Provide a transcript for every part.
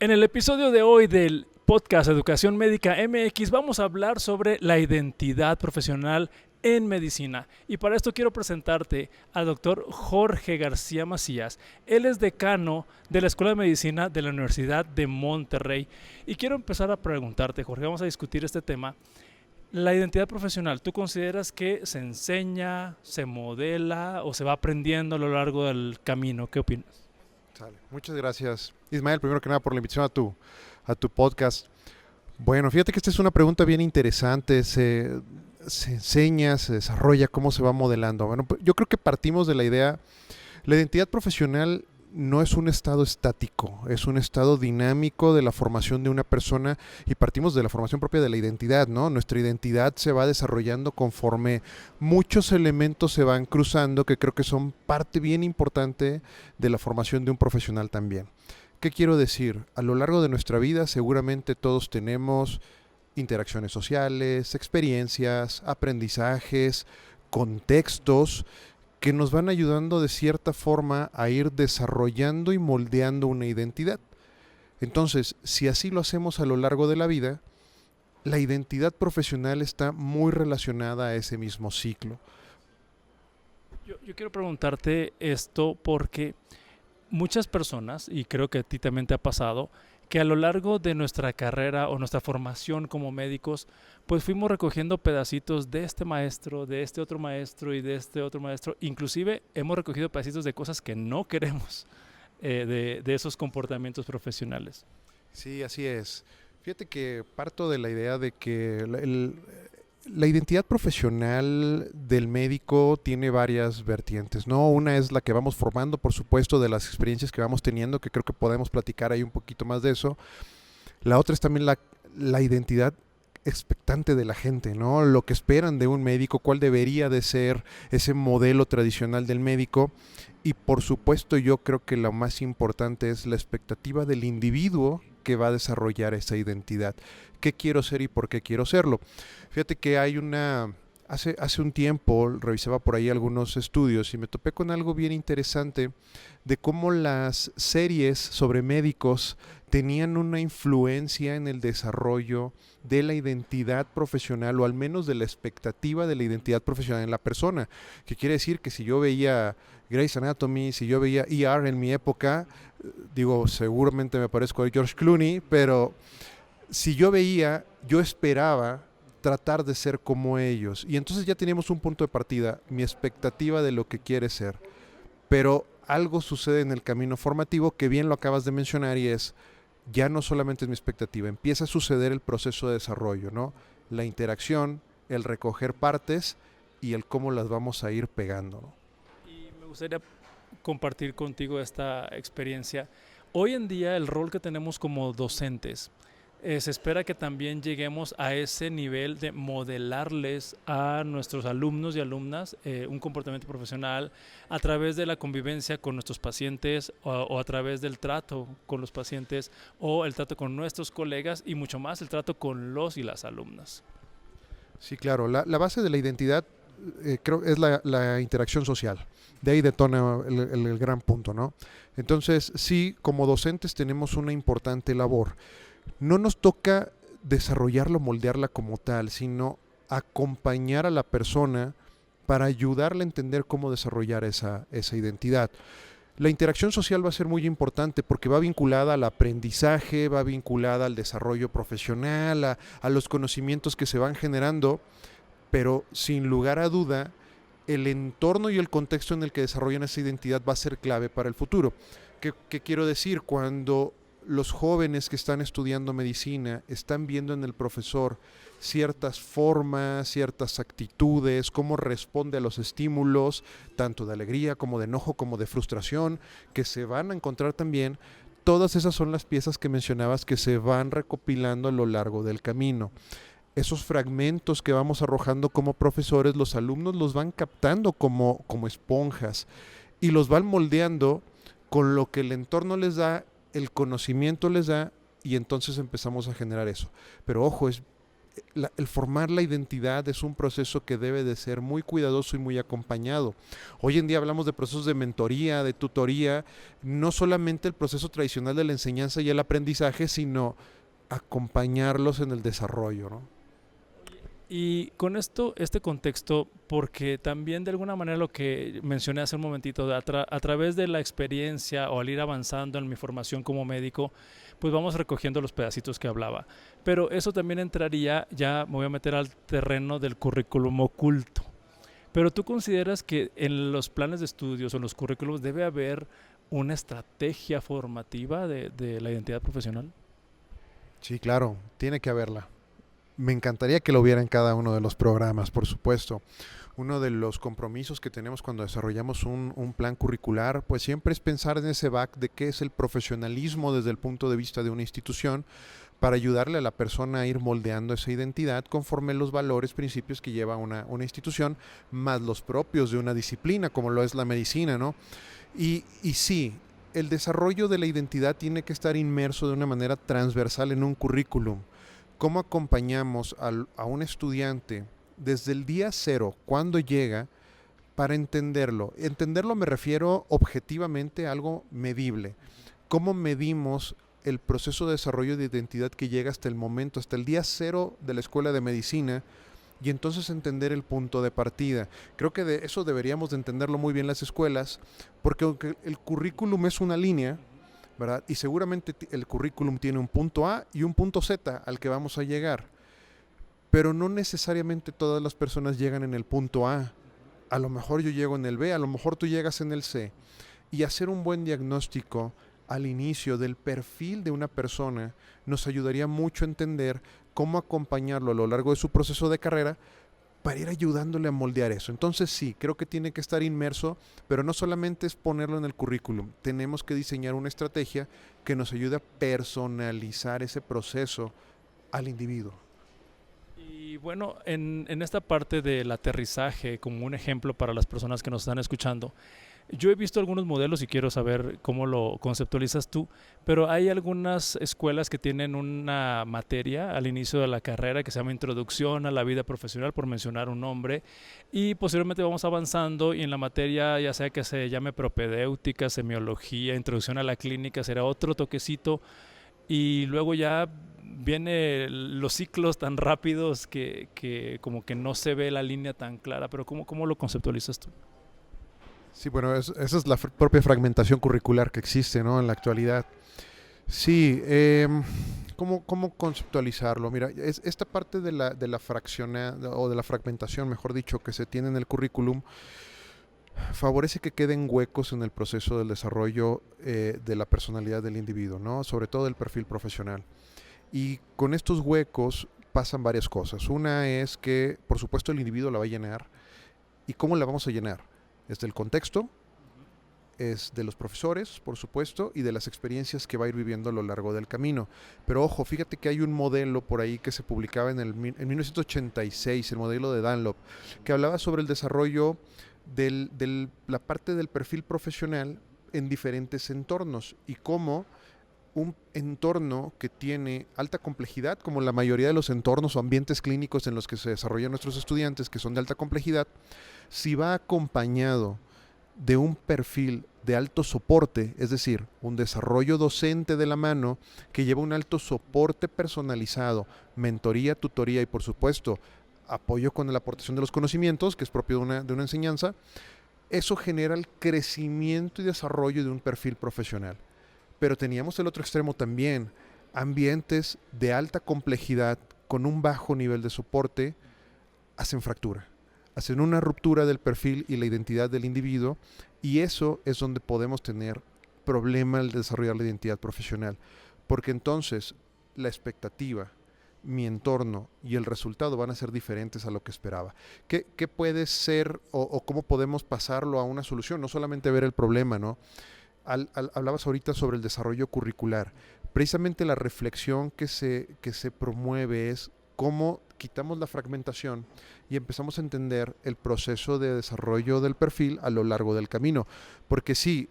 En el episodio de hoy del podcast Educación Médica MX vamos a hablar sobre la identidad profesional en medicina. Y para esto quiero presentarte al doctor Jorge García Macías. Él es decano de la Escuela de Medicina de la Universidad de Monterrey. Y quiero empezar a preguntarte, Jorge, vamos a discutir este tema. La identidad profesional, ¿tú consideras que se enseña, se modela o se va aprendiendo a lo largo del camino? ¿Qué opinas? Sale. Muchas gracias, Ismael, primero que nada por la invitación a tu podcast. Bueno, fíjate que esta es una pregunta bien interesante. Se enseña, se desarrolla, cómo se va modelando. Bueno, pues yo creo que partimos de la idea, la identidad profesional no es un estado estático, es un estado dinámico de la formación de una persona y partimos de la formación propia de la identidad, ¿no? Nuestra identidad se va desarrollando conforme muchos elementos se van cruzando que creo que son parte bien importante de la formación de un profesional también. ¿Qué quiero decir? A lo largo de nuestra vida seguramente todos tenemos interacciones sociales, experiencias, aprendizajes, contextos que nos van ayudando de cierta forma a ir desarrollando y moldeando una identidad. Entonces, si así lo hacemos a lo largo de la vida, la identidad profesional está muy relacionada a ese mismo ciclo. Yo quiero preguntarte esto porque muchas personas, y creo que a ti también te ha pasado, que a lo largo de nuestra carrera o nuestra formación como médicos, pues fuimos recogiendo pedacitos de este maestro, de este otro maestro y de este otro maestro. Inclusive hemos recogido pedacitos de cosas que no queremos de esos comportamientos profesionales. Sí, así es. Fíjate que parto de la idea de que la identidad profesional del médico tiene varias vertientes, ¿no? Una es la que vamos formando, por supuesto, de las experiencias que vamos teniendo, que creo que podemos platicar ahí un poquito más de eso. La otra es también la identidad expectante de la gente, ¿no? Lo que esperan de un médico, cuál debería de ser ese modelo tradicional del médico. Y por supuesto yo creo que lo más importante es la expectativa del individuo que va a desarrollar esa identidad. ¿Qué quiero ser y por qué quiero serlo? Fíjate que hace un tiempo revisaba por ahí algunos estudios y me topé con algo bien interesante de cómo las series sobre médicos tenían una influencia en el desarrollo de la identidad profesional o al menos de la expectativa de la identidad profesional en la persona. Que quiere decir que si yo veía Grey's Anatomy, si yo veía ER en mi época, digo, seguramente me parezco a George Clooney, pero si yo esperaba tratar de ser como ellos. Y entonces ya teníamos un punto de partida, mi expectativa de lo que quiere ser. Pero algo sucede en el camino formativo que bien lo acabas de mencionar y es, ya no solamente es mi expectativa, empieza a suceder el proceso de desarrollo, ¿no? La interacción, el recoger partes y el cómo las vamos a ir pegando, ¿no? Y me gustaría compartir contigo esta experiencia. Hoy en día el rol que tenemos como docentes, se espera que también lleguemos a ese nivel de modelarles a nuestros alumnos y alumnas un comportamiento profesional a través de la convivencia con nuestros pacientes o a través del trato con los pacientes o el trato con nuestros colegas y mucho más el trato con los y las alumnas. Sí, claro. La base de la identidad creo es la interacción social. De ahí detona el gran punto, ¿no? Entonces, sí, como docentes tenemos una importante labor. No nos toca desarrollarla o moldearla como tal, sino acompañar a la persona para ayudarle a entender cómo desarrollar esa identidad. La interacción social va a ser muy importante porque va vinculada al aprendizaje, va vinculada al desarrollo profesional, a los conocimientos que se van generando, pero sin lugar a duda, el entorno y el contexto en el que desarrollan esa identidad va a ser clave para el futuro. ¿Qué quiero decir? Cuando los jóvenes que están estudiando medicina están viendo en el profesor ciertas formas, ciertas actitudes, cómo responde a los estímulos, tanto de alegría como de enojo, como de frustración, que se van a encontrar también. Todas esas son las piezas que mencionabas que se van recopilando a lo largo del camino. Esos fragmentos que vamos arrojando como profesores, los alumnos los van captando como esponjas y los van moldeando con lo que el entorno les da, el conocimiento les da y entonces empezamos a generar eso. Pero ojo, es el formar la identidad es un proceso que debe de ser muy cuidadoso y muy acompañado. Hoy en día hablamos de procesos de mentoría, de tutoría, no solamente el proceso tradicional de la enseñanza y el aprendizaje, sino acompañarlos en el desarrollo, ¿no? Y con esto, este contexto, porque también de alguna manera lo que mencioné hace un momentito, a través de la experiencia o al ir avanzando en mi formación como médico, pues vamos recogiendo los pedacitos que hablaba. Pero eso también entraría, ya me voy a meter al terreno del currículum oculto. Pero tú consideras que en los planes de estudios o en los currículums debe haber una estrategia formativa de la identidad profesional. Sí, claro, tiene que haberla. Me encantaría que lo hubiera en cada uno de los programas, por supuesto. Uno de los compromisos que tenemos cuando desarrollamos un plan curricular, pues siempre es pensar en ese back de qué es el profesionalismo desde el punto de vista de una institución para ayudarle a la persona a ir moldeando esa identidad conforme los valores, principios que lleva una institución, más los propios de una disciplina, como lo es la medicina, ¿no? Y sí, el desarrollo de la identidad tiene que estar inmerso de una manera transversal en un currículum. ¿Cómo acompañamos a un estudiante desde el día cero, cuando llega, para entenderlo? Entenderlo me refiero objetivamente a algo medible. ¿Cómo medimos el proceso de desarrollo de identidad que llega hasta el momento, hasta el día cero de la escuela de medicina? Y entonces entender el punto de partida. Creo que de eso deberíamos de entenderlo muy bien las escuelas, porque aunque el currículum es una línea, ¿verdad? Y seguramente el currículum tiene un punto A y un punto Z al que vamos a llegar. Pero no necesariamente todas las personas llegan en el punto A. A lo mejor yo llego en el B, a lo mejor tú llegas en el C. Y hacer un buen diagnóstico al inicio del perfil de una persona nos ayudaría mucho a entender cómo acompañarlo a lo largo de su proceso de carrera para ir ayudándole a moldear eso. Entonces sí, creo que tiene que estar inmerso, pero no solamente es ponerlo en el currículum, tenemos que diseñar una estrategia que nos ayude a personalizar ese proceso al individuo. Y bueno, en esta parte del aterrizaje, como un ejemplo para las personas que nos están escuchando, yo he visto algunos modelos y quiero saber cómo lo conceptualizas tú, pero hay algunas escuelas que tienen una materia al inicio de la carrera que se llama Introducción a la Vida Profesional, por mencionar un nombre, y posteriormente vamos avanzando y en la materia, ya sea que se llame propedéutica, semiología, introducción a la clínica, será otro toquecito, y luego ya vienen los ciclos tan rápidos que como que no se ve la línea tan clara, pero ¿cómo lo conceptualizas tú? Sí, bueno, esa es la propia fragmentación curricular que existe, ¿no? En la actualidad. Sí, ¿cómo conceptualizarlo? Mira, esta parte de la fracciona, o de la fragmentación, mejor dicho, que se tiene en el currículum, favorece que queden huecos en el proceso del desarrollo de la personalidad del individuo, ¿no? Sobre todo el perfil profesional. Y con estos huecos pasan varias cosas. Una es que, por supuesto, el individuo la va a llenar. ¿Y cómo la vamos a llenar? Es del contexto, es de los profesores, por supuesto, y de las experiencias que va a ir viviendo a lo largo del camino. Pero ojo, fíjate que hay un modelo por ahí que se publicaba en 1986, el modelo de Dunlop, que hablaba sobre el desarrollo de la parte del perfil profesional en diferentes entornos y cómo un entorno que tiene alta complejidad, como la mayoría de los entornos o ambientes clínicos en los que se desarrollan nuestros estudiantes, que son de alta complejidad, si va acompañado de un perfil de alto soporte, es decir, un desarrollo docente de la mano que lleva un alto soporte personalizado, mentoría, tutoría y por supuesto apoyo con la aportación de los conocimientos, que es propio de una enseñanza, eso genera el crecimiento y desarrollo de un perfil profesional. Pero teníamos el otro extremo también, ambientes de alta complejidad con un bajo nivel de soporte hacen fractura, hacen una ruptura del perfil y la identidad del individuo y eso es donde podemos tener problema al desarrollar la identidad profesional, porque entonces la expectativa, mi entorno y el resultado van a ser diferentes a lo que esperaba. ¿Qué puede ser o cómo podemos pasarlo a una solución? No solamente ver el problema, ¿no? Hablabas ahorita sobre el desarrollo curricular. Precisamente la reflexión que se promueve es cómo quitamos la fragmentación y empezamos a entender el proceso de desarrollo del perfil a lo largo del camino. Porque sí,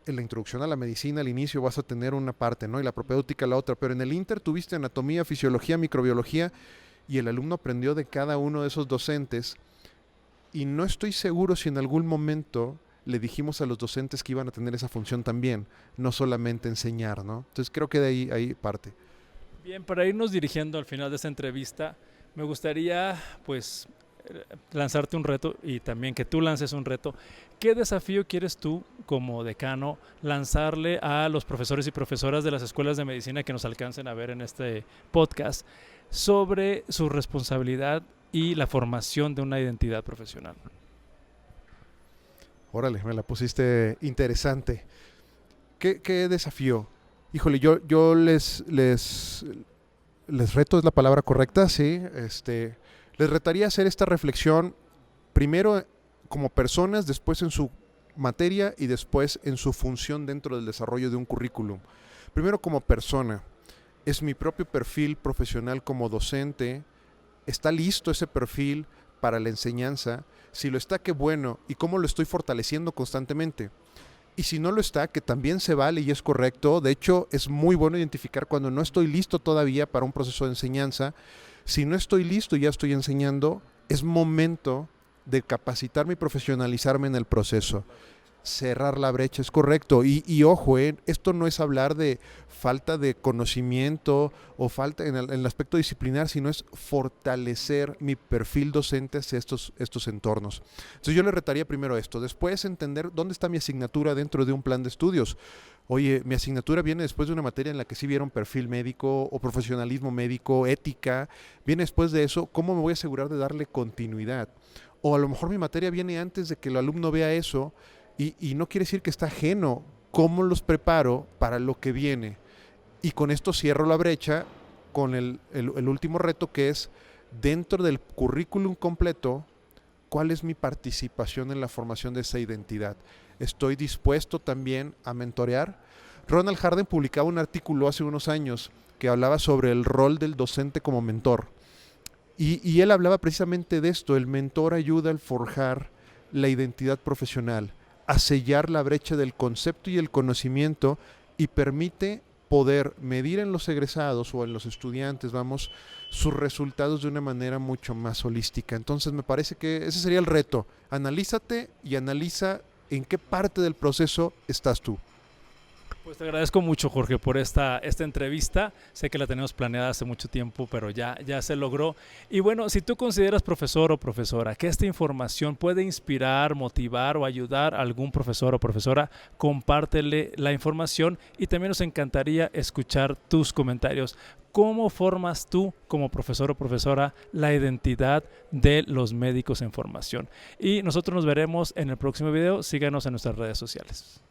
en la introducción a la medicina al inicio vas a tener una parte, ¿no? Y la propedéutica la otra, pero en el inter tuviste anatomía, fisiología, microbiología y el alumno aprendió de cada uno de esos docentes, y no estoy seguro si en algún momento le dijimos a los docentes que iban a tener esa función también, no solamente enseñar, ¿no? Entonces creo que de ahí parte. Bien, para irnos dirigiendo al final de esta entrevista, me gustaría pues lanzarte un reto y también que tú lances un reto. ¿Qué desafío quieres tú como decano lanzarle a los profesores y profesoras de las escuelas de medicina que nos alcancen a ver en este podcast sobre su responsabilidad y la formación de una identidad profesional? Órale, me la pusiste interesante. ¿Qué desafío? Híjole, yo les reto, es la palabra correcta, sí. Les retaría a hacer esta reflexión primero como personas, después en su materia y después en su función dentro del desarrollo de un currículum. Primero como persona, es mi propio perfil profesional como docente, ¿está listo ese perfil para la enseñanza? Si lo está, qué bueno, y cómo lo estoy fortaleciendo constantemente. Y si no lo está, que también se vale y es correcto. De hecho, es muy bueno identificar cuando no estoy listo todavía para un proceso de enseñanza. Si no estoy listo y ya estoy enseñando, es momento de capacitarme y profesionalizarme en el proceso. Cerrar la brecha, es correcto. Y ojo, esto no es hablar de falta de conocimiento o falta en el aspecto disciplinar, sino es fortalecer mi perfil docente hacia estos entornos. Entonces yo le retaría primero esto, después entender dónde está mi asignatura dentro de un plan de estudios. Oye, mi asignatura viene después de una materia en la que sí vieron perfil médico o profesionalismo médico, ética, viene después de eso, ¿cómo me voy a asegurar de darle continuidad? O a lo mejor mi materia viene antes de que el alumno vea eso. Y no quiere decir que está ajeno. ¿Cómo los preparo para lo que viene? Y con esto cierro la brecha con el último reto, que es dentro del currículum completo, ¿cuál es mi participación en la formación de esa identidad? ¿Estoy dispuesto también a mentorear? Ronald Harden publicaba un artículo hace unos años que hablaba sobre el rol del docente como mentor. Y él hablaba precisamente de esto. El mentor ayuda al forjar la identidad profesional, a sellar la brecha del concepto y el conocimiento, y permite poder medir en los egresados o en los estudiantes, sus resultados de una manera mucho más holística. Entonces me parece que ese sería el reto. Analízate y analiza en qué parte del proceso estás tú. Pues te agradezco mucho, Jorge, por esta entrevista. Sé que la tenemos planeada hace mucho tiempo, pero ya se logró. Y bueno, si tú consideras, profesor o profesora, que esta información puede inspirar, motivar o ayudar a algún profesor o profesora, compártele la información, y también nos encantaría escuchar tus comentarios. ¿Cómo formas tú, como profesor o profesora, la identidad de los médicos en formación? Y nosotros nos veremos en el próximo video. Síganos en nuestras redes sociales.